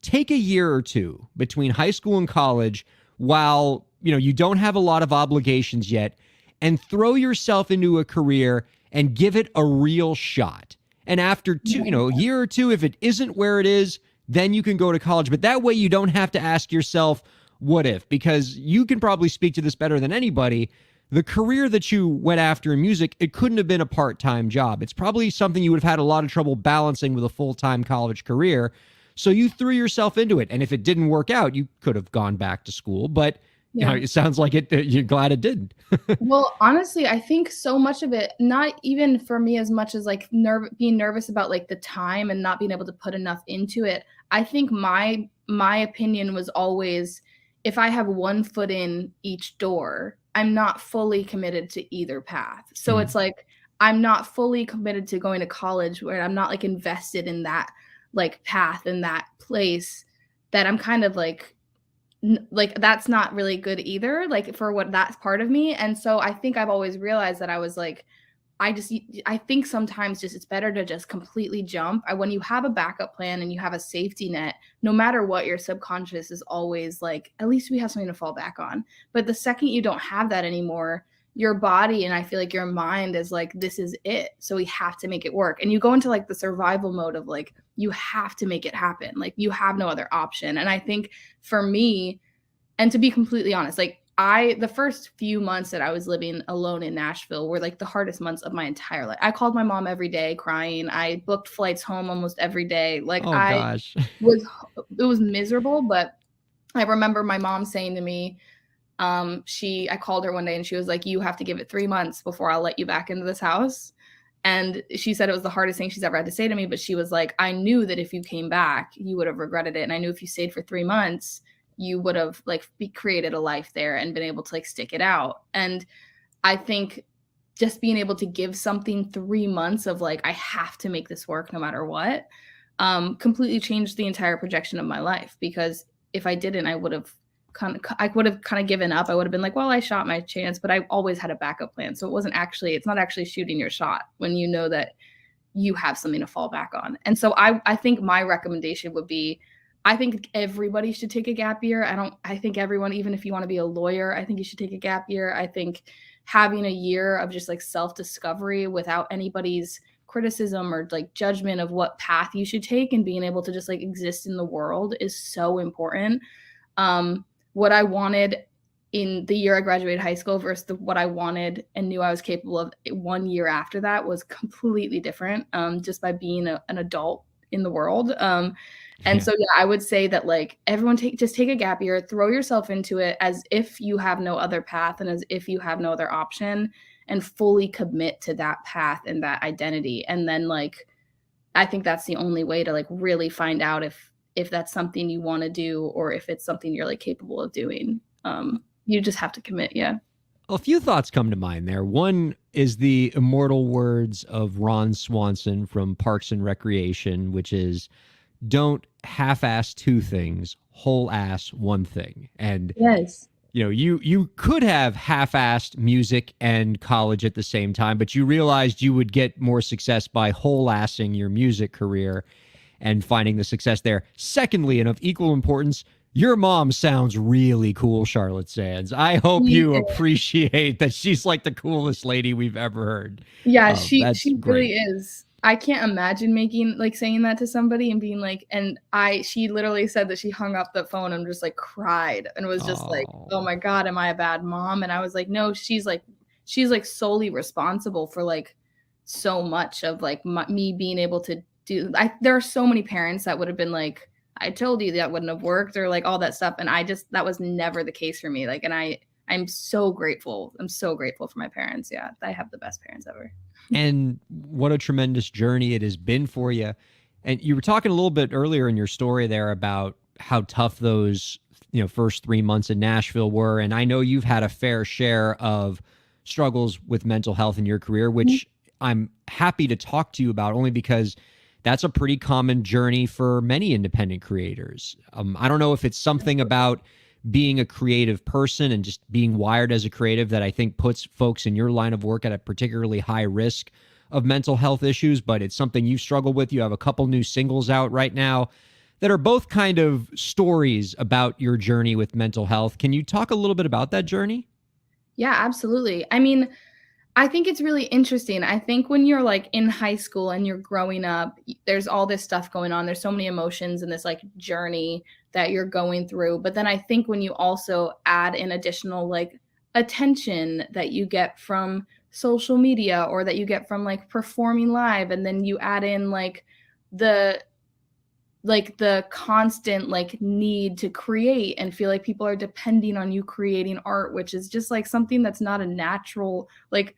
take a year or two between high school and college while, you don't have a lot of obligations yet, and throw yourself into a career and give it a real shot. And after a year or two, if it isn't where it is, then you can go to college. But that way you don't have to ask yourself, what if? Because you can probably speak to this better than anybody. The career that you went after in music, it couldn't have been a part-time job. It's probably something you would have had a lot of trouble balancing with a full-time college career. So you threw yourself into it. And if it didn't work out, you could have gone back to school. But you know, it sounds like you're glad it did. Well, honestly, I think so much of it, not even for me as much as like being nervous about like the time and not being able to put enough into it. I think my opinion was always, if I have one foot in each door, I'm not fully committed to either path. So it's like I'm not fully committed to going to college, where I'm not like invested in that like path and that place, that I'm kind of like like that's not really good either, like for what that's part of me. And so I think I've always realized that I was like, I think sometimes just it's better to just completely jump. When you have a backup plan and you have a safety net, no matter what, your subconscious is always like, at least we have something to fall back on. But the second you don't have that anymore, your body and I feel like your mind is like, this is it. So we have to make it work. And you go into like the survival mode of like, you have to make it happen. Like you have no other option. And I think for me, and to be completely honest, like the first few months that I was living alone in Nashville were like the hardest months of my entire life. I called my mom every day crying. I booked flights home almost every day. Like gosh. It was miserable. But I remember my mom saying to me, I called her one day and she was like, you have to give it 3 months before I'll let you back into this house. And she said it was the hardest thing she's ever had to say to me. But she was like, I knew that if you came back, you would have regretted it. And I knew if you stayed for 3 months, you would have like created a life there and been able to like stick it out. And I think just being able to give something 3 months of like, I have to make this work no matter what, completely changed the entire projection of my life. Because if I didn't, I would have kind of given up. I would have been like, well, I shot my chance, but I always had a backup plan. So it's not actually shooting your shot when you know that you have something to fall back on. And so I think my recommendation would be, I think everybody should take a gap year. I think everyone, even if you want to be a lawyer, I think you should take a gap year. I think having a year of just like self-discovery without anybody's criticism or like judgment of what path you should take and being able to just like exist in the world is so important. What I wanted in the year I graduated high school versus what I wanted and knew I was capable of 1 year after that was completely different, just by being an adult in the world. And so, yeah, I would say that like everyone just take a gap year, throw yourself into it as if you have no other path and as if you have no other option, and fully commit to that path and that identity. And then like, I think that's the only way to like really find out if that's something you want to do or if it's something you're like capable of doing. You just have to commit. Yeah. A few thoughts come to mind there. One is the immortal words of Ron Swanson from Parks and Recreation, which is, don't half-ass two things, whole-ass one thing. And yes, you know, you could have half-assed music and college at the same time, but you realized you would get more success by whole-assing your music career and finding the success there. Secondly, and of equal importance, your mom sounds really cool, Charlotte Sands. I hope you appreciate that she's like the coolest lady we've ever heard. Yeah, she great. really is. I can't imagine saying that to somebody and being like, she literally said that she hung up the phone and just like cried and was just like, oh my God, am I a bad mom? And I was like, no, she's like solely responsible for like so much of like me being able to do. There are so many parents that would have been like, I told you that wouldn't have worked, or like all that stuff. And that was never the case for me. Like, and I'm so grateful. I'm so grateful for my parents. Yeah. I have the best parents ever. And what a tremendous journey it has been for you. And you were talking a little bit earlier in your story there about how tough those, first 3 months in Nashville were. And I know you've had a fair share of struggles with mental health in your career, which I'm happy to talk to you about only because that's a pretty common journey for many independent creators. I don't know if it's something about being a creative person and just being wired as a creative that I think puts folks in your line of work at a particularly high risk of mental health issues, but it's something you struggle with. You have a couple new singles out right now that are both kind of stories about your journey with mental health. Can you talk a little bit about that journey? Yeah, absolutely. I mean, I think it's really interesting. I think when you're like in high school and you're growing up, there's all this stuff going on. There's so many emotions in this like journey that you're going through. But then I think when you also add in additional like attention that you get from social media or that you get from like performing live, and then you add in like the like the constant like need to create and feel like people are depending on you creating art, which is just like something that's not a natural, like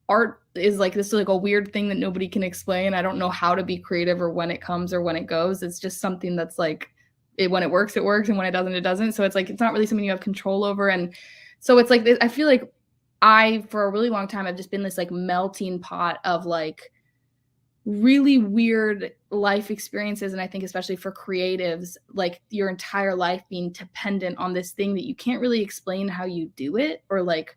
art is like this is like a weird thing that nobody can explain. I don't know how to be creative or when it comes or when it goes. It's just something that's like when it works, and when it doesn't, it doesn't. So it's like it's not really something you have control over. And so it's like I feel like for a really long time I've just been this like melting pot of like really weird life experiences. And I think especially for creatives, like your entire life being dependent on this thing that you can't really explain how you do it or like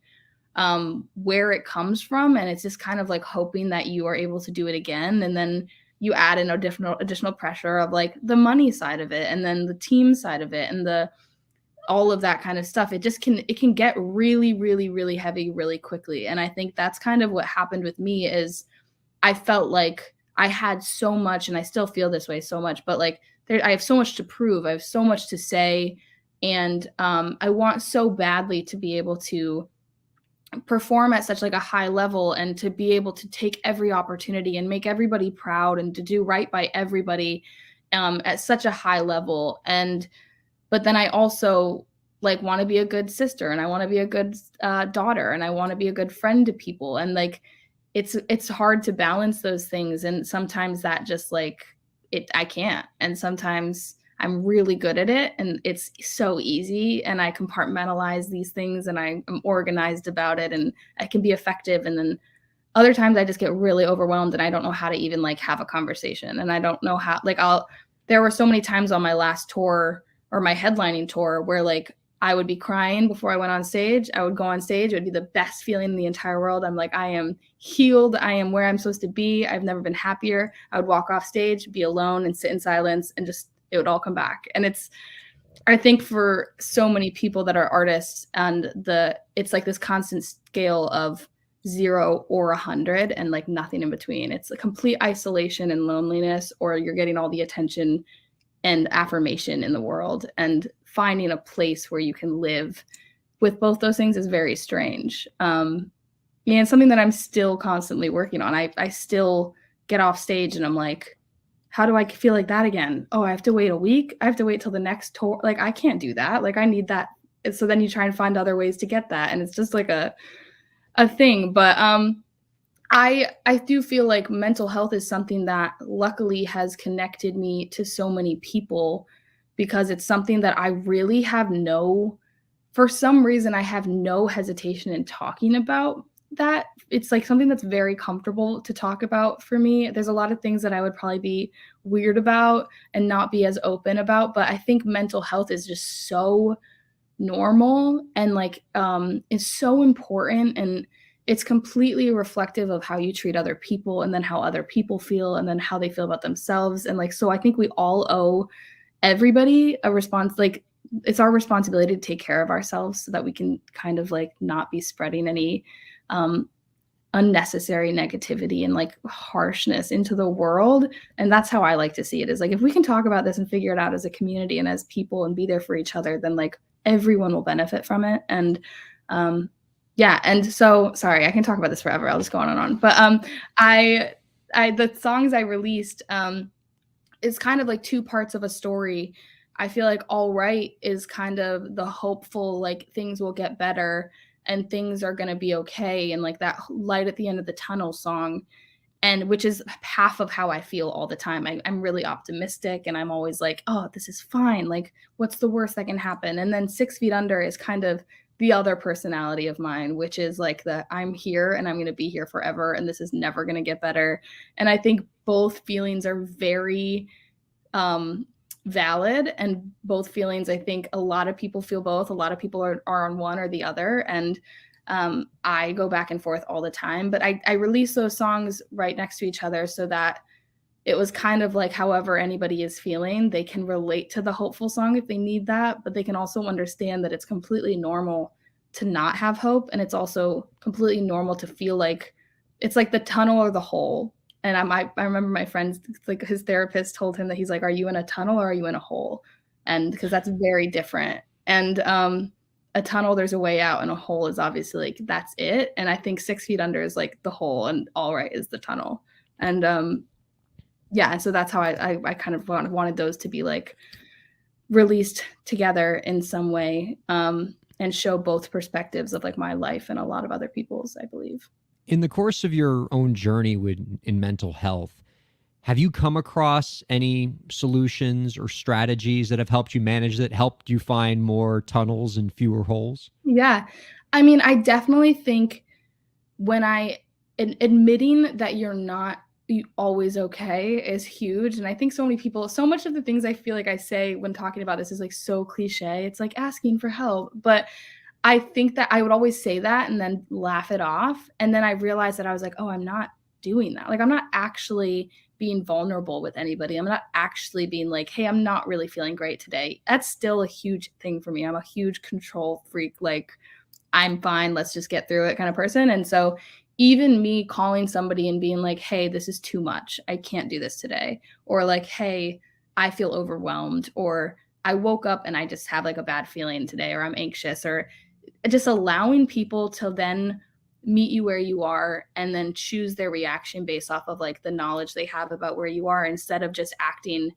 where it comes from. And it's just kind of like hoping that you are able to do it again. And then you add in additional pressure of like the money side of it and then the team side of it and all of that kind of stuff. It can get really, really, really heavy really quickly. And I think that's kind of what happened with me is I felt like I had so much, and I still feel this way so much, but like I have so much to prove. I have so much to say. And I want so badly to be able to perform at such like a high level and to be able to take every opportunity and make everybody proud and to do right by everybody at such a high level. But then I also like want to be a good sister and I want to be a good daughter and I want to be a good friend to people. And like, it's hard to balance those things. And sometimes that just like I can't. And sometimes I'm really good at it and it's so easy and I compartmentalize these things and I'm organized about it and I can be effective. And then other times I just get really overwhelmed and I don't know how to even like have a conversation. And I don't know how, like there were so many times on my last tour or my headlining tour where like I would be crying before I went on stage. I would go on stage. It would be the best feeling in the entire world. I'm like, I am healed. I am where I'm supposed to be. I've never been happier. I would walk off stage, be alone and sit in silence and just, it would all come back. And I think for so many people that are artists and it's like this constant scale of 0 or 100 and like nothing in between. It's a complete isolation and loneliness, or you're getting all the attention and affirmation in the world, and finding a place where you can live with both those things is very strange. And something that I'm still constantly working on. I still get off stage and I'm like, how do I feel like that again? Oh, I have to wait a week. I have to wait till the next tour. Like, I can't do that. Like, I need that. So then you try and find other ways to get that. And it's just like a thing. But I do feel like mental health is something that luckily has connected me to so many people, because it's something that I really for some reason, I have no hesitation in talking about that. It's like something that's very comfortable to talk about for me. There's a lot of things that I would probably be weird about and not be as open about, but I think mental health is just so normal and like it's so important, and it's completely reflective of how you treat other people and then how other people feel and then how they feel about themselves. And like, so I think we all owe everybody a response. Like, it's our responsibility to take care of ourselves so that we can kind of like not be spreading any unnecessary negativity and like harshness into the world. And that's how I like to see it, is like, if we can talk about this and figure it out as a community and as people and be there for each other, then like everyone will benefit from it. And yeah. And so, sorry, I can talk about this forever. I'll just go on and on. But the songs I released is kind of like two parts of a story. I feel like All Right is kind of the hopeful, like things will get better and things are going to be okay. And like that light at the end of the tunnel song, and which is half of how I feel all the time. I'm really optimistic and I'm always like, oh, this is fine. Like, what's the worst that can happen? And then 6 Feet Under is kind of the other personality of mine, which is like I'm here and I'm going to be here forever. And this is never going to get better. And I think both feelings are very valid, and both feelings, I think a lot of people feel both. A lot of people are on one or the other. And I go back and forth all the time, but I release those songs right next to each other so that it was kind of like however anybody is feeling, they can relate to the hopeful song if they need that, but they can also understand that it's completely normal to not have hope. And it's also completely normal to feel like it's like the tunnel or the hole. And I remember my friends, like his therapist told him that he's like, are you in a tunnel or are you in a hole? And because that's very different. And a tunnel, there's a way out, and a hole is obviously like, that's it. And I think 6 Feet Under is like the hole and All Right is the tunnel. And yeah, and so that's how I kind of wanted those to be like released together in some way, and show both perspectives of like my life and a lot of other people's, I believe. In the course of your own journey in mental health, have you come across any solutions or strategies that have helped you manage that, helped you find more tunnels and fewer holes? Yeah. I mean, I definitely think when admitting that you're not always okay is huge. And I think so many people, so much of the things I feel like I say when talking about this is like so cliche. It's like asking for help. But I think that I would always say that and then laugh it off. And then I realized that I was like, oh, I'm not doing that. Like, I'm not actually being vulnerable with anybody. I'm not actually being like, hey, I'm not really feeling great today. That's still a huge thing for me. I'm a huge control freak. Like, I'm fine. Let's just get through it kind of person. And so even me calling somebody and being like, hey, this is too much. I can't do this today. Or like, hey, I feel overwhelmed. Or I woke up and I just have like a bad feeling today, or I'm anxious, or just allowing people to then meet you where you are and then choose their reaction based off of like the knowledge they have about where you are, instead of just acting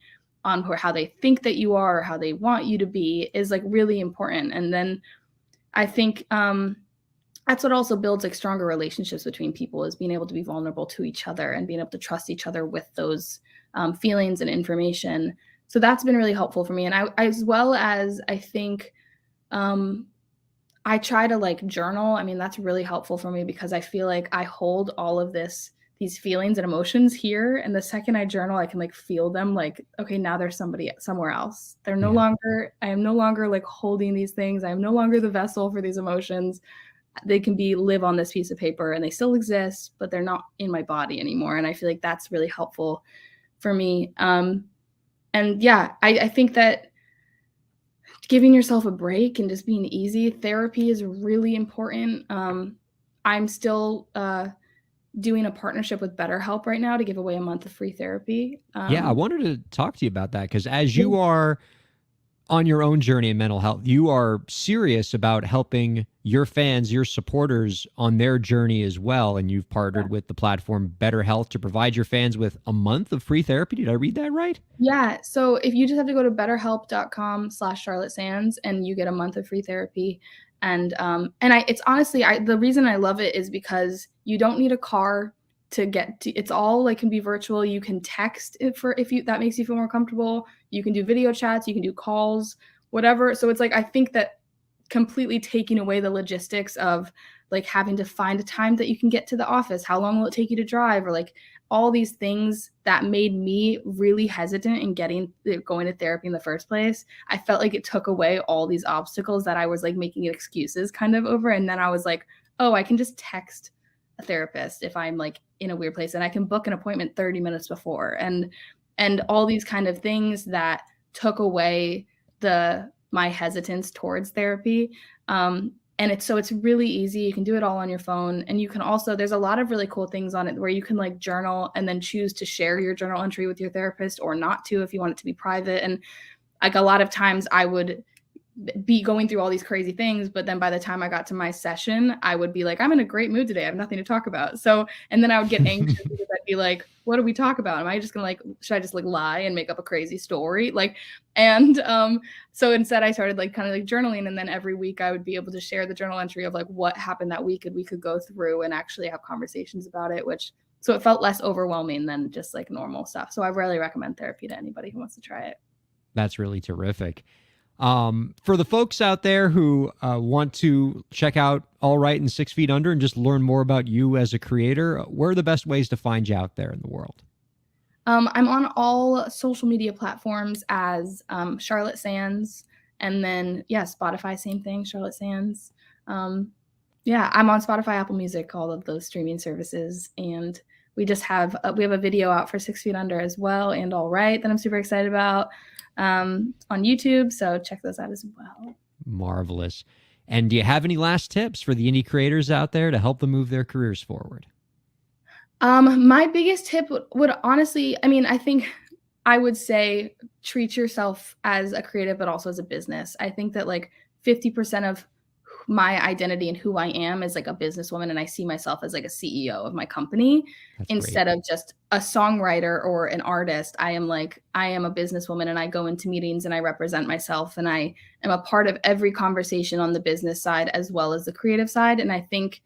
on how they think that you are or how they want you to be, is like really important. And then I think that's what also builds like stronger relationships between people, is being able to be vulnerable to each other and being able to trust each other with those feelings and information. So that's been really helpful for me. And I, as well as I think, I try to like journal. I mean, that's really helpful for me because I feel like I hold all of these feelings and emotions here. And the second I journal, I can like feel them like, okay, now there's somebody somewhere else. I am no longer like holding these things. I am no longer the vessel for these emotions. They can live on this piece of paper and they still exist, but they're not in my body anymore. And I feel like that's really helpful for me. And yeah, I think that giving yourself a break and just being easy, therapy is really important. I'm still doing a partnership with BetterHelp right now to give away a month of free therapy. Yeah, I wanted to talk to you about that because as you are on your own journey in mental health, you are serious about helping your fans, your supporters on their journey as well. And you've partnered with the platform BetterHealth to provide your fans with a month of free therapy. Did I read that right? Yeah. So if you just have to go to betterhelp.com/Charlotte Sands and you get a month of free therapy. And it's honestly, the reason I love it is because you don't need a car to get to, it's all like can be virtual. You can text it that makes you feel more comfortable. You can do video chats, you can do calls, whatever. So it's like, I think that completely taking away the logistics of like having to find a time that you can get to the office, how long will it take you to drive, or like all these things that made me really hesitant in going to therapy in the first place. I felt like it took away all these obstacles that I was like making excuses kind of over. And then I was like, oh, I can just text a therapist if I'm like in a weird place, and I can book an appointment 30 minutes before, and all these kind of things that took away my hesitance towards therapy. And it's really easy. You can do it all on your phone. And you can also, there's a lot of really cool things on it where you can like journal and then choose to share your journal entry with your therapist or not to, if you want it to be private. And like a lot of times I would be going through all these crazy things, but then by the time I got to my session, I would be like, I'm in a great mood today. I have nothing to talk about. So, and then I would get anxious because I'd be like, what do we talk about? Am I just gonna should I just like lie and make up a crazy story? So instead I started like kind of like journaling, and then every week I would be able to share the journal entry of like what happened that week, and we could go through and actually have conversations about it, so it felt less overwhelming than just like normal stuff. So I really recommend therapy to anybody who wants to try it. That's really terrific. For the folks out there who want to check out All Right and 6 Feet Under and just learn more about you as a creator, where are the best ways to find you out there in the world? I'm on all social media platforms as Charlotte Sands, and then Spotify, same thing, Charlotte Sands. I'm on Spotify, Apple Music, all of those streaming services, and we just have we have a video out for 6 Feet Under as well, and All Right, that I'm super excited about. On YouTube, so check those out as well. Marvelous. And do you have any last tips for the indie creators out there to help them move their careers forward? My biggest tip would honestly, I think I would say treat yourself as a creative, but also as a business. I think that like 50% of my identity and who I am as like a businesswoman, and I see myself as like a CEO of my company instead of just a songwriter or an artist. I am a businesswoman, and I go into meetings and I represent myself, and I am a part of every conversation on the business side as well as the creative side. And I think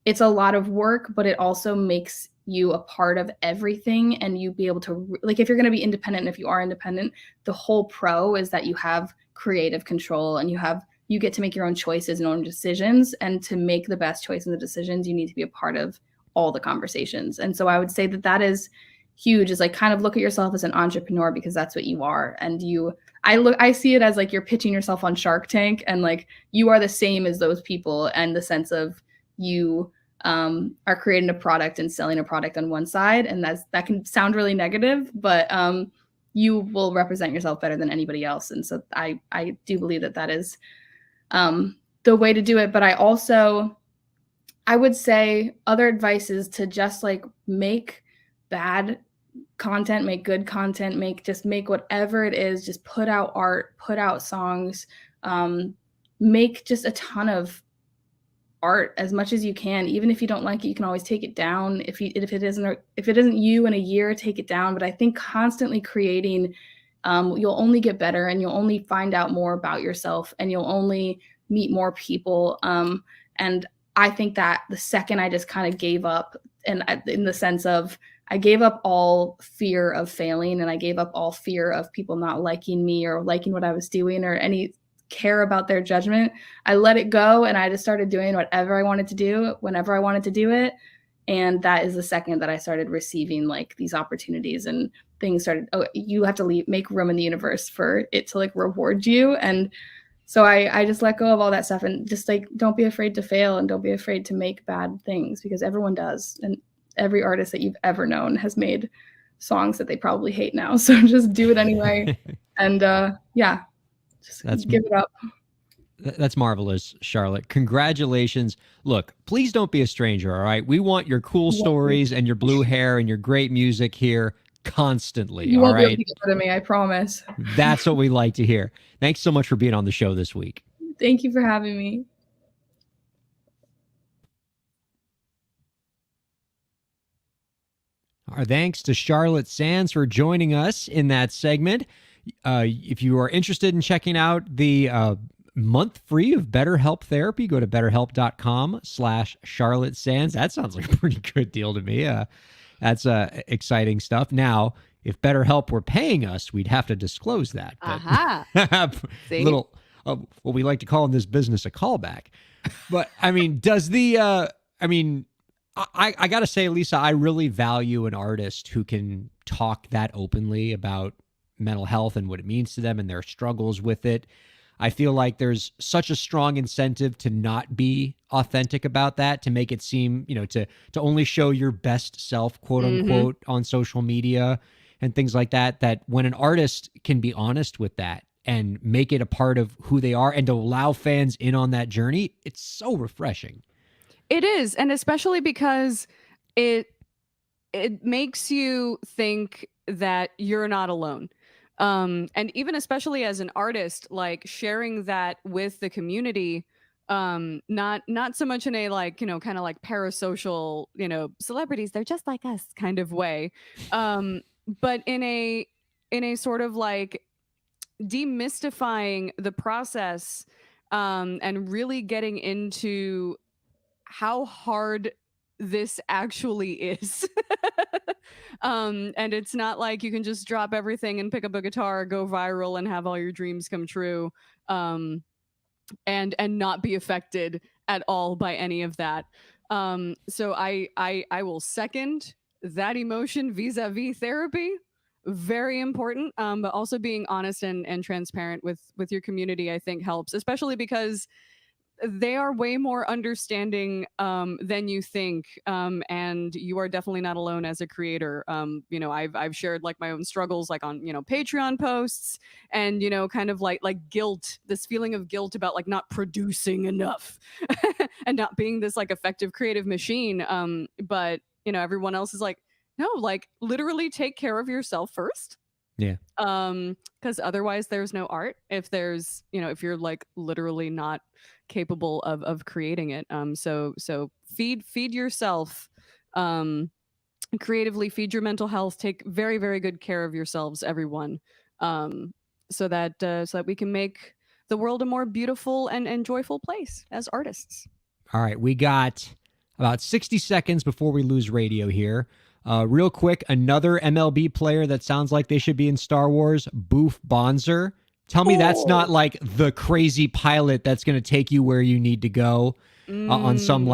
it's a lot of work, but it also makes you a part of everything, and you be able to like, if you're going to be independent, and if you are independent, the whole pro is that you have creative control, and you get to make your own choices and own decisions. And to make the best choice in the decisions, you need to be a part of all the conversations. And so I would say that is huge, is like kind of look at yourself as an entrepreneur, because that's what you are. And I see it as like you're pitching yourself on Shark Tank, and like you are the same as those people, and the sense of you are creating a product and selling a product on one side. And that can sound really negative, but you will represent yourself better than anybody else. And so I do believe that is the way to do it. But I would say other advice is to just like make bad content, make good content, make whatever it is, just put out art, put out songs, make just a ton of art as much as you can. Even if you don't like it, you can always take it down. If it isn't you in a year, take it down. But I think constantly creating, you'll only get better, and you'll only find out more about yourself, and you'll only meet more people. And I think that the second I just kind of gave up, and in the sense of I gave up all fear of failing, and I gave up all fear of people not liking me or liking what I was doing or any care about their judgment. I let it go, and I just started doing whatever I wanted to do whenever I wanted to do it. And that is the second that I started receiving like these opportunities, and things started, you have to make room in the universe for it to like reward you. And so I just let go of all that stuff, and just like, don't be afraid to fail, and don't be afraid to make bad things, because everyone does. And every artist that you've ever known has made songs that they probably hate now. So just do it anyway. And just give it up. That's marvelous, Charlotte. Congratulations. Look, please don't be a stranger, all right? We want your cool stories and your blue hair and your great music here constantly, you all won't right? be able to get rid of me, I promise. That's what we like to hear. Thanks so much for being on the show this week. Thank you for having me. Our thanks to Charlotte Sands for joining us in that segment. If you are interested in checking out the month free of BetterHelp therapy, go to betterhelp.com/Charlotte Sands. That sounds like a pretty good deal to me. That's exciting stuff. Now, if BetterHelp were paying us, we'd have to disclose that. Little, what we like to call in this business a callback. But I mean, I got to say, Lisa, I really value an artist who can talk that openly about mental health and what it means to them and their struggles with it. I feel like there's such a strong incentive to not be authentic about that, to make it seem, to only show your best self, quote unquote, on social media and things like that, that when an artist can be honest with that and make it a part of who they are and to allow fans in on that journey, it's so refreshing. It is. And especially because it makes you think that you're not alone. And even especially as an artist, like sharing that with the community, not so much in a like, kind of like parasocial, celebrities, they're just like us kind of way. But in a sort of like demystifying the process, and really getting into how hard this actually is. And it's not like you can just drop everything and pick up a guitar, go viral, and have all your dreams come true, and not be affected at all by any of that. So I will second that emotion vis-a-vis therapy. Very important. But also being honest and transparent with your community, I think helps, especially because they are way more understanding than you think, and you are definitely not alone as a creator. I've shared like my own struggles, like on Patreon posts, and kind of like guilt, this feeling of guilt about like not producing enough and not being this like effective creative machine. But everyone else is like, no, like literally take care of yourself first. Yeah. Because otherwise there's no art. If there's, if you're like literally not capable of creating it. So feed yourself. Creatively, feed your mental health, take very, very good care of yourselves, everyone, so that we can make the world a more beautiful and joyful place as artists. All right, we got about 60 seconds before we lose radio here. Real quick, another MLB player that sounds like they should be in Star Wars, Boof Bonzer. Tell me that's not like the crazy pilot that's going to take you where you need to go on some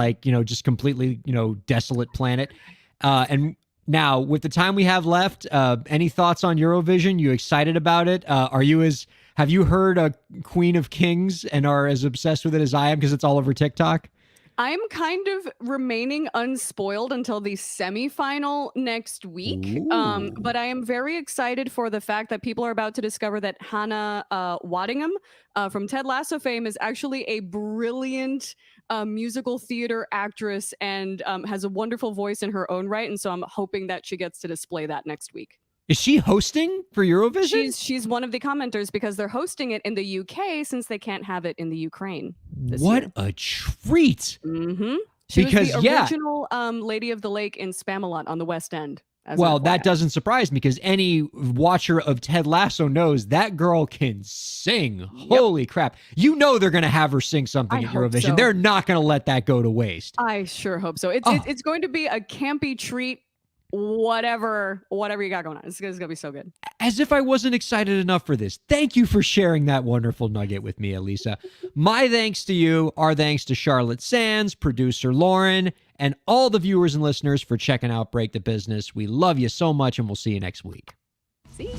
just completely, desolate planet. And now with the time we have left, any thoughts on Eurovision? You excited about it? Have you heard Queen of Kings and are as obsessed with it as I am because it's all over TikTok? I'm kind of remaining unspoiled until the semifinal next week. But I am very excited for the fact that people are about to discover that Hannah Waddingham from Ted Lasso fame is actually a brilliant musical theater actress and has a wonderful voice in her own right. And so I'm hoping that she gets to display that next week. Is she hosting for Eurovision? She's one of the commenters because they're hosting it in the UK since they can't have it in the Ukraine. What a treat! Mm-hmm. She was the original Lady of the Lake in Spamalot on the West End. Well, that doesn't surprise me because any watcher of Ted Lasso knows that girl can sing. Yep. Holy crap. You know they're going to have her sing something at Eurovision. So. They're not going to let that go to waste. I sure hope so. It's going to be a campy treat. Whatever you got going on. It's gonna be so good. As if I wasn't excited enough for this. Thank you for sharing that wonderful nugget with me, Elisa. My thanks to you. Our thanks to Charlotte Sands, producer Lauren, and all the viewers and listeners for checking out Break the Business. We love you so much, and we'll see you next week. See?